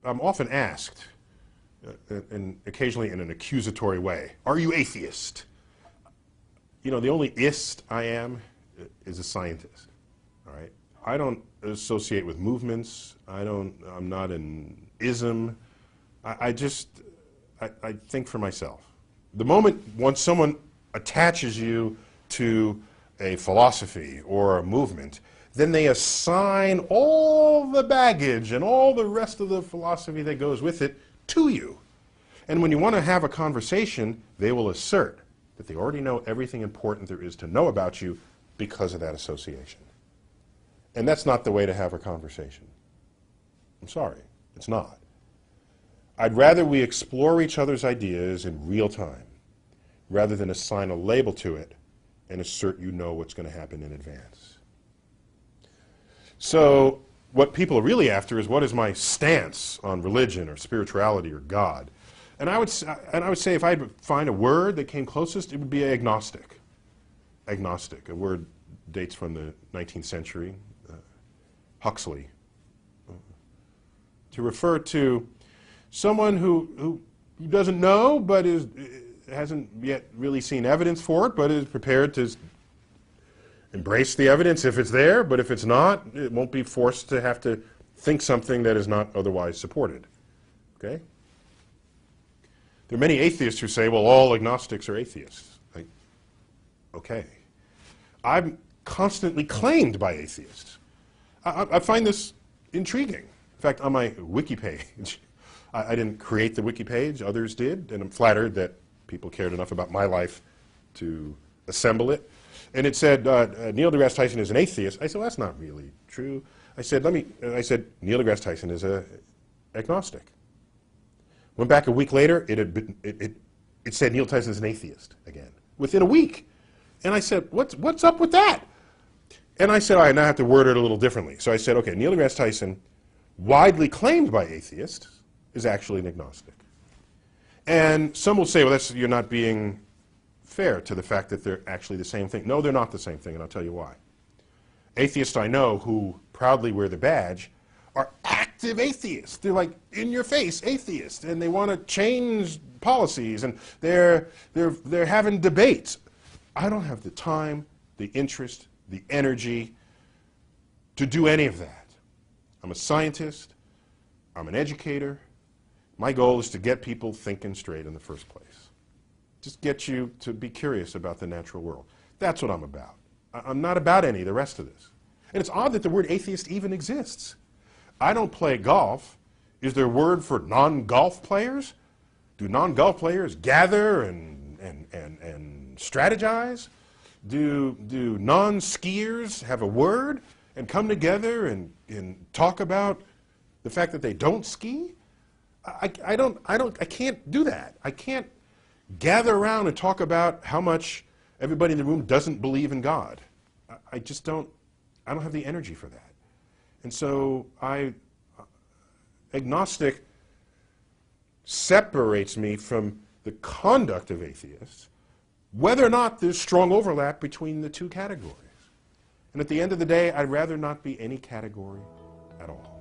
I'm often asked, and occasionally in an accusatory way, are you atheist? You know, the only ist I am is a scientist, all right? I don't associate with movements. I'm not an ism. I think for myself. The moment once someone attaches you to a philosophy or a movement, then they assign all the baggage and all the rest of the philosophy that goes with it to you. And when you want to have a conversation, they will assert that they already know everything important there is to know about you because of that association. And that's not the way to have a conversation. I'm sorry, it's not. I'd rather we explore each other's ideas in real time rather than assign a label to it and assert you know what's going to happen in advance. So what people are really after is, what is my stance on religion or spirituality or God? And I would say if I had to find a word that came closest, it would be agnostic. Agnostic, a word dates from the 19th century, Huxley, to refer to someone who doesn't know but hasn't yet really seen evidence for it, but is prepared to embrace the evidence if it's there, but if it's not, it won't be forced to have to think something that is not otherwise supported. Okay? There are many atheists who say, well, all agnostics are atheists. Like, okay. I'm constantly claimed by atheists. I find this intriguing. In fact, on my wiki page, I didn't create the wiki page, others did, and I'm flattered that people cared enough about my life to assemble it. And it said, Neil deGrasse Tyson is an atheist. I said, well, that's not really true. I said, Neil deGrasse Tyson is an agnostic. Went back a week later, it said Neil Tyson is an atheist again, within a week. And I said, what's up with that? And I said, I now have to word it a little differently. So I said, okay, Neil deGrasse Tyson, widely claimed by atheists, is actually an agnostic. And some will say, well, you're not being fair to the fact that they're actually the same thing. No, they're not the same thing, and I'll tell you why. Atheists I know who proudly wear the badge are active atheists. They're like in-your-face atheists, and they want to change policies, and they're having debates. I don't have the time, the interest, the energy to do any of that. I'm a scientist. I'm an educator. My goal is to get people thinking straight in the first place. Just get you to be curious about the natural world. That's what I'm about. I'm not about any of the rest of this. And it's odd that the word atheist even exists. I don't play golf. Is there a word for non-golf players? Do non-golf players gather and strategize? Do non-skiers have a word and come together and talk about the fact that they don't ski? I can't do that. I can't gather around and talk about how much everybody in the room doesn't believe in God. I don't have the energy for that. And so agnostic separates me from the conduct of atheists, whether or not there's strong overlap between the two categories. And at the end of the day, I'd rather not be any category at all.